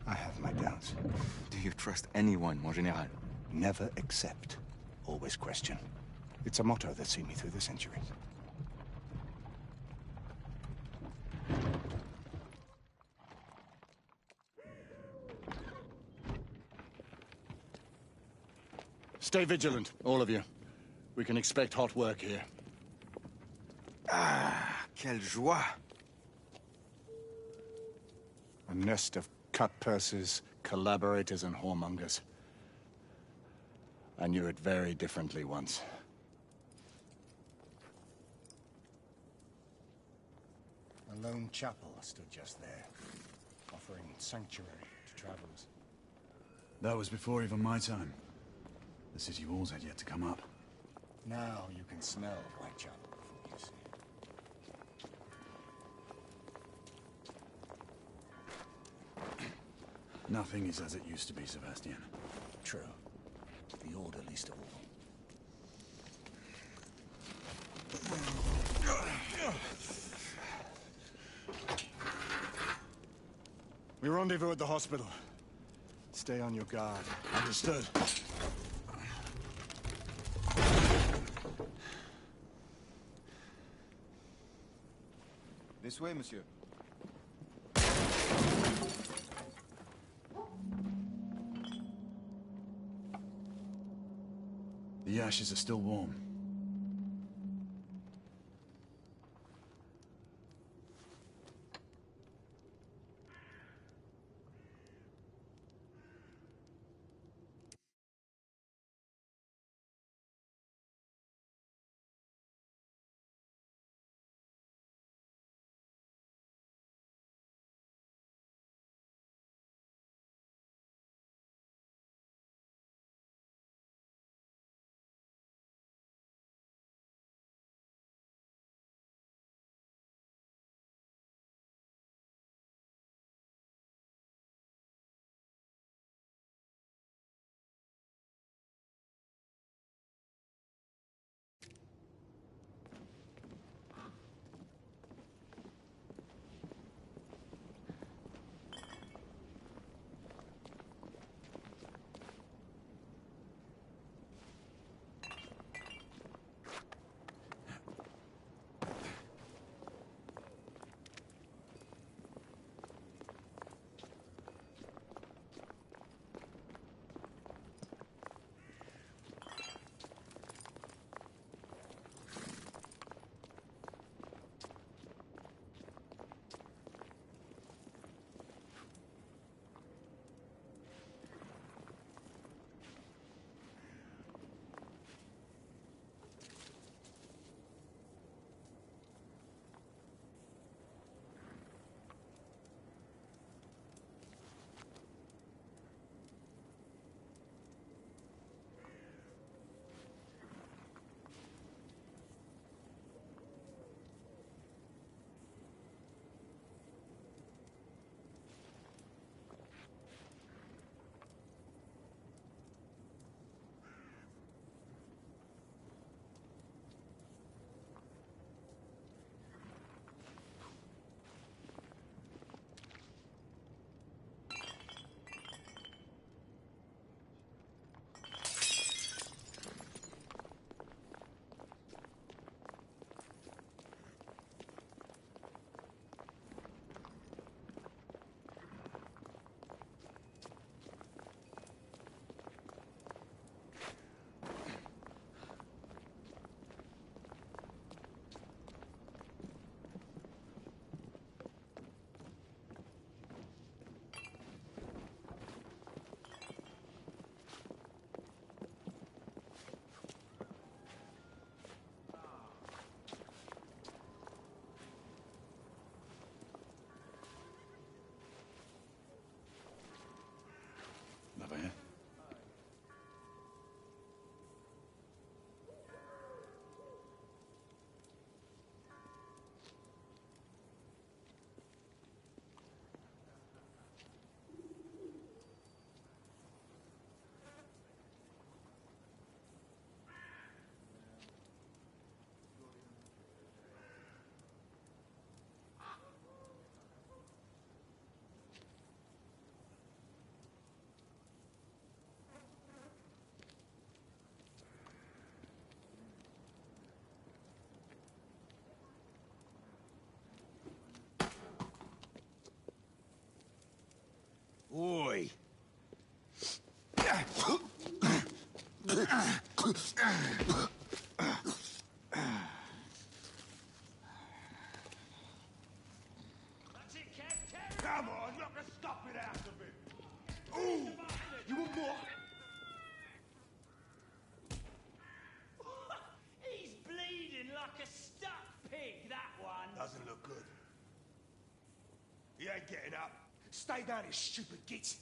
I have my doubts. Do you trust anyone, mon général? Never accept. Always question. It's a motto that's seen me through the centuries. Stay vigilant, all of you. We can expect hot work here. Ah, quelle joie! A nest of cut-pursers, collaborators, and whoremongers. I knew it very differently once. A lone chapel stood just there, offering sanctuary to travelers. That was before even my time. The city walls had yet to come up. Now you can smell Whitechapel before you see it. Nothing is as it used to be, Sebastian. True. The Order least of all. We rendezvous at the hospital. Stay on your guard. Understood. This way, monsieur. The ashes are still warm. ain't getting up. Stay down, you stupid git.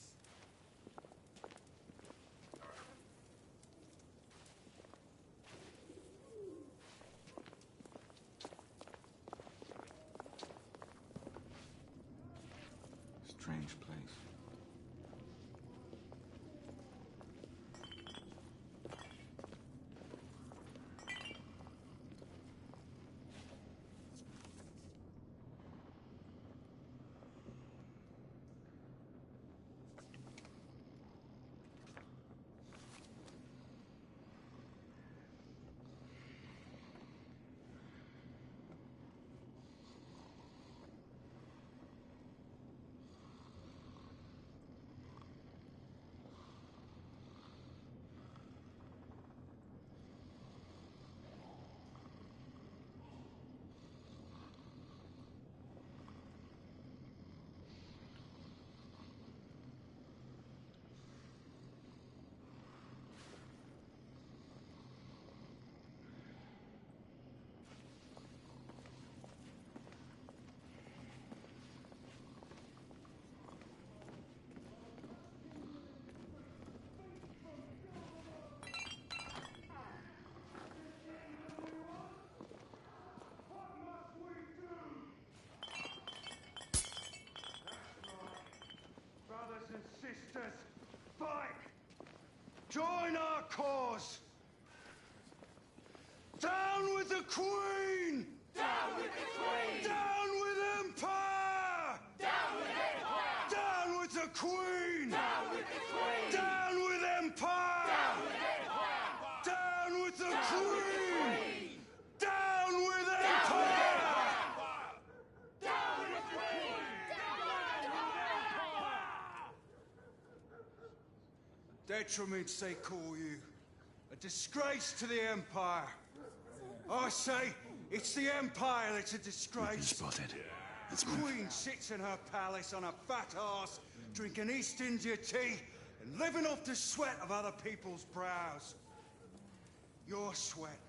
Strange place. Brothers and sisters, fight! Join our cause! Down with the Queen! Down with the Queen! Down with Empire! Down with Empire! Down with the Queen! Down with the Queen! Down with Empire! Down with Empire! Down with the Down Queen! with the Queen! Down with Empire! Down with the Queen! Detriment, they call you. A disgrace to the Empire. I say, it's the Empire that's a disgrace. Spotted. Let's The move. Queen sits in her palace on a fat arse, drinking East India tea and living off the sweat of other people's brows. Your sweat.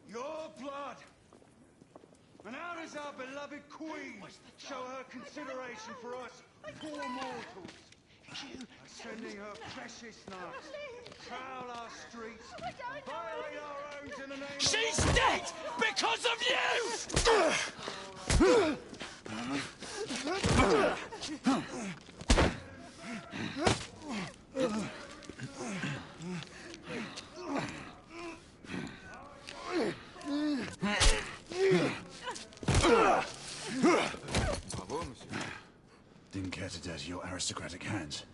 Your blood. And how does our beloved Queen show her consideration for us poor mortals? By sending her precious knights to prowl our streets, violate our homes in the name of... She's dead because of Bravo, monsieur. Didn't care to dirty your aristocratic hands.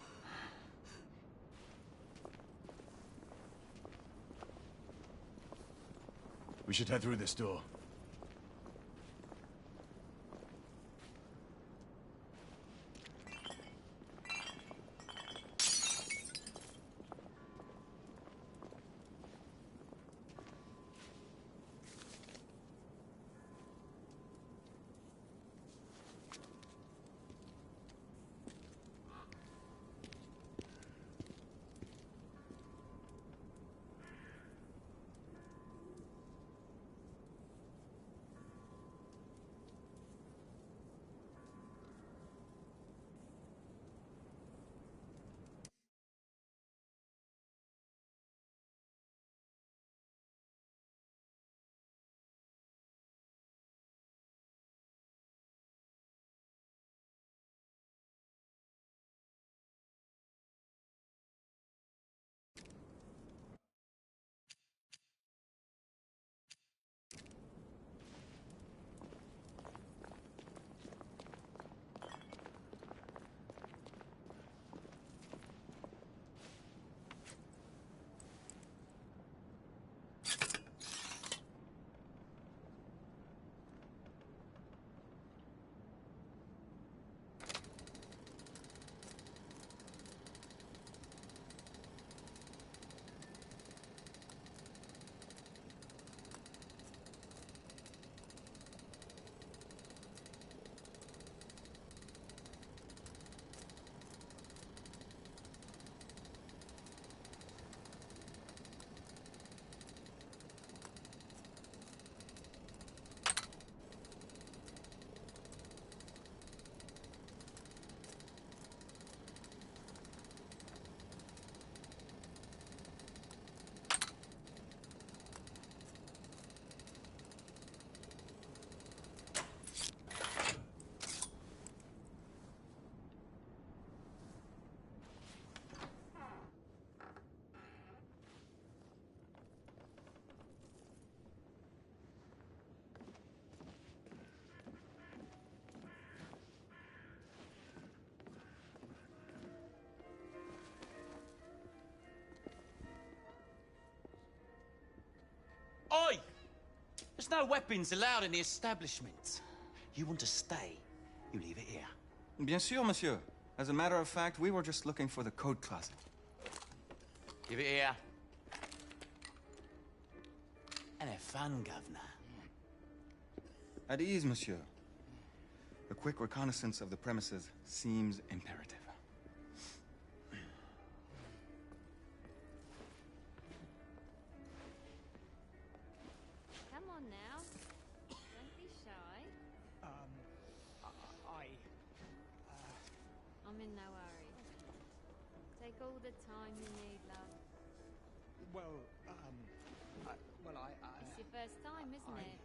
We should head through this door. Oi! There's no weapons allowed in the establishment. You want to stay, you leave it here. Bien sûr, monsieur. As a matter of fact, we were just looking for the code closet. Give it here. And have fun, governor. At ease, monsieur. A quick reconnaissance of the premises seems imperative. Come on now. Don't be shy. I'm in no hurry. Take all the time you need, love. Well, It's your first time, isn't it?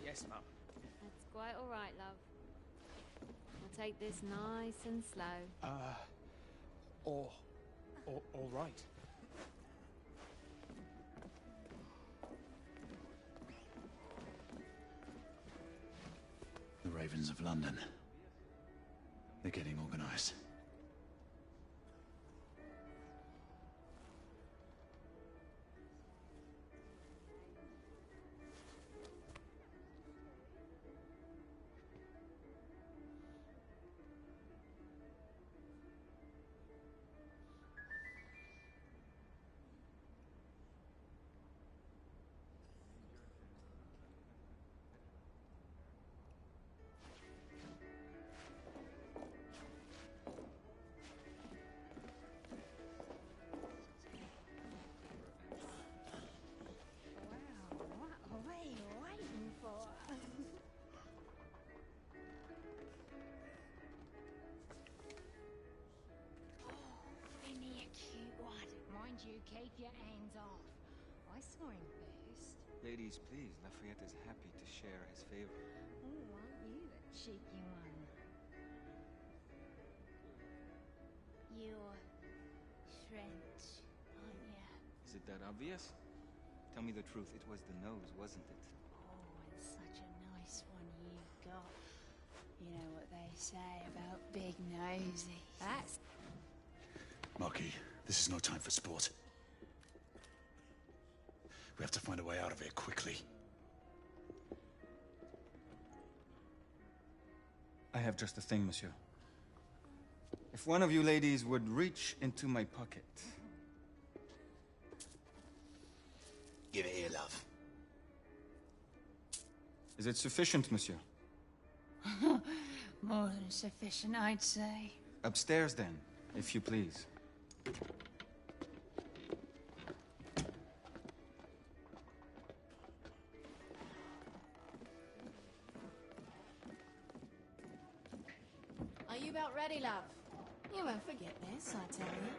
Yes, Mum. That's quite all right, love. We'll take this nice and slow. All right. The Ravens of London. They're getting organized. What are you waiting for? Isn't he a cute one? Mind you, keep your hands off. I saw him first. Ladies, please. Lafayette is happy to share his favor. Oh, aren't you the cheeky one? You're French, aren't you? Is it that obvious? Tell me the truth. It was the nose, wasn't it? Oh, and such a nice one you've got. You know what they say about big nosy. That's... Marquis, this is no time for sport. We have to find a way out of here quickly. I have just the thing, monsieur. If one of you ladies would reach into my pocket. Give it here, love. Is it sufficient, monsieur? More than sufficient, I'd say. Upstairs, then, if you please. Are you about ready, love? You won't forget this, I tell you.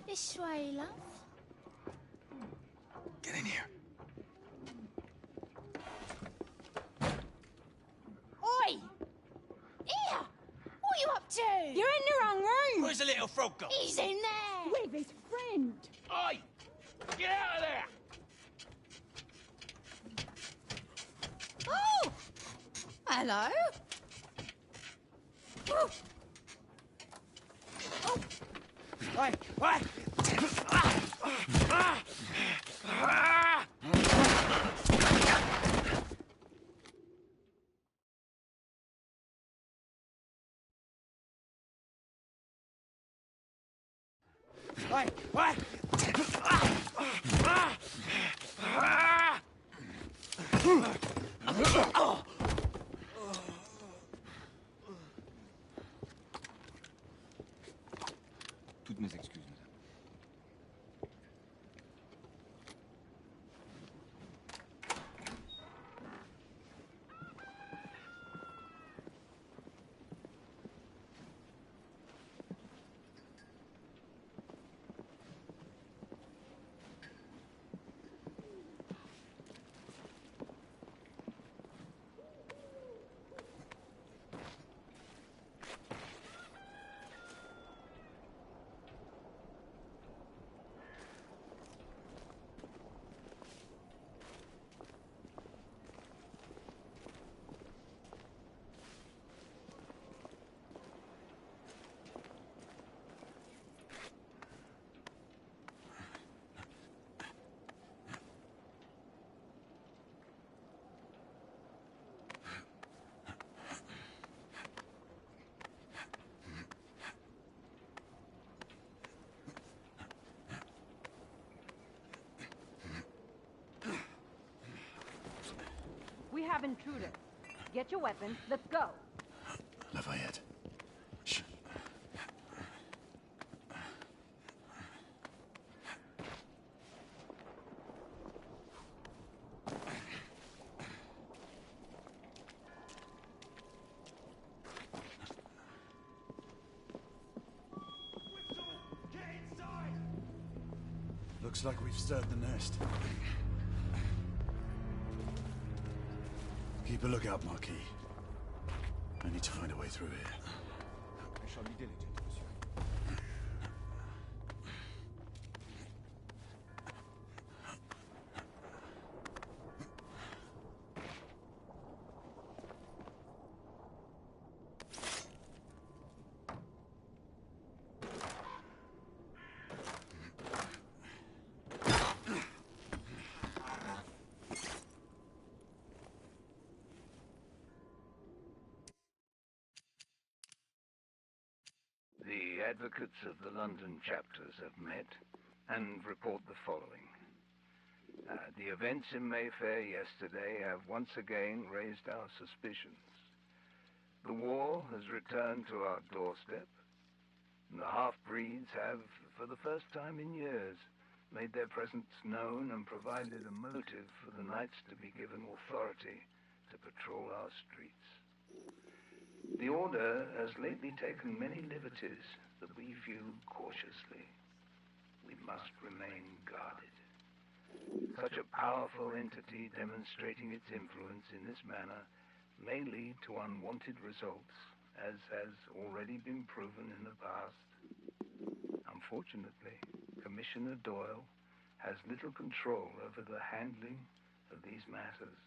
This way, love. Get in here. Oi! Here! What are you up to? You're in the wrong room! Where's the little frog gone? He's in there! With his friend! Oi! Get out of there! Oh! Hello? Woo. Oh! Oi! Oi! Oi! Oi! Toutes mes excuses, madame. have intruders. Get your weapons. Let's go. Lafayette. Shh. Looks like we've stirred the nest. Keep a lookout, Marquis. I need to find a way through here. I shall be diligent, monsieur. The advocates of the London chapters have met and report the following. The events in Mayfair yesterday have once again raised our suspicions. The war has returned to our doorstep, and the half-breeds have, for the first time in years, made their presence known and provided a motive for the knights to be given authority to patrol our streets. The Order has lately taken many liberties that we view cautiously. We must remain guarded. Such a powerful entity demonstrating its influence in this manner may lead to unwanted results, as has already been proven in the past. Unfortunately, Commissioner Doyle has little control over the handling of these matters.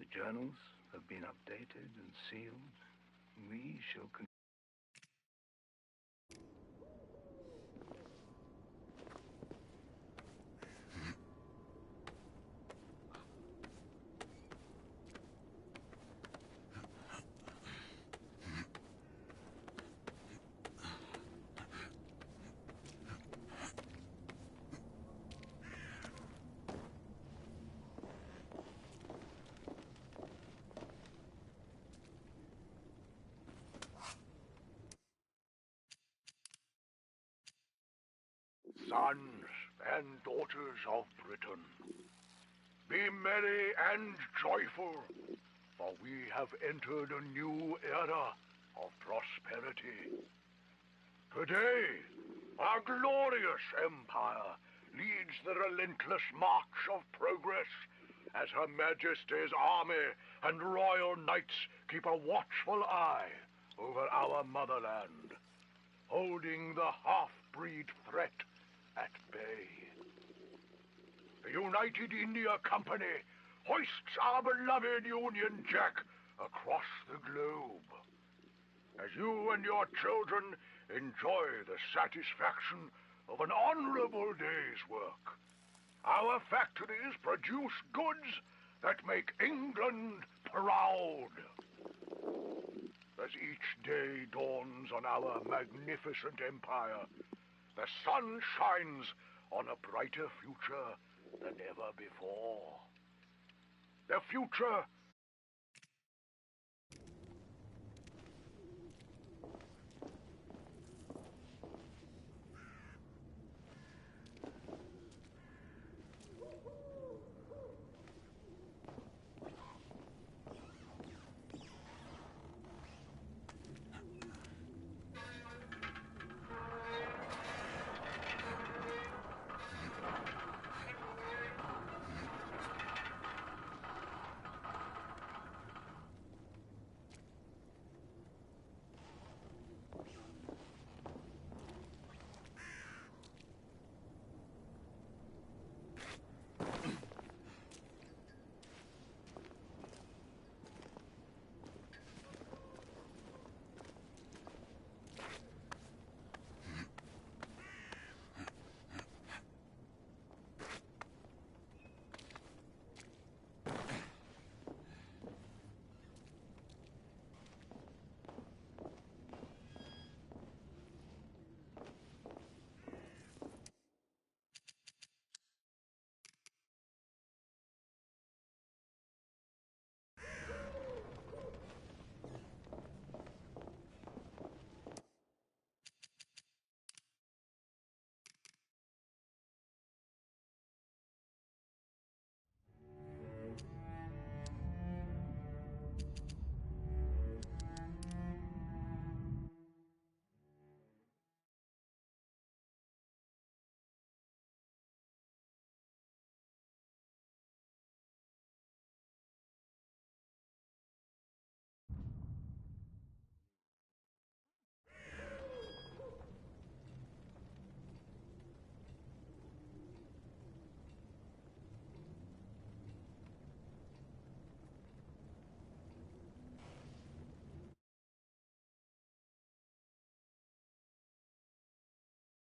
The journals have been updated and sealed. We shall continue. Sons and daughters of Britain, be merry and joyful, for we have entered a new era of prosperity. Today, our glorious empire leads the relentless march of progress as Her Majesty's army and royal knights keep a watchful eye over our motherland, holding the half-breed threat at bay. The United India Company hoists our beloved Union Jack across the globe. As you and your children enjoy the satisfaction of an honorable day's work, our factories produce goods that make England proud. As each day dawns on our magnificent empire, the sun shines on a brighter future than ever before. The future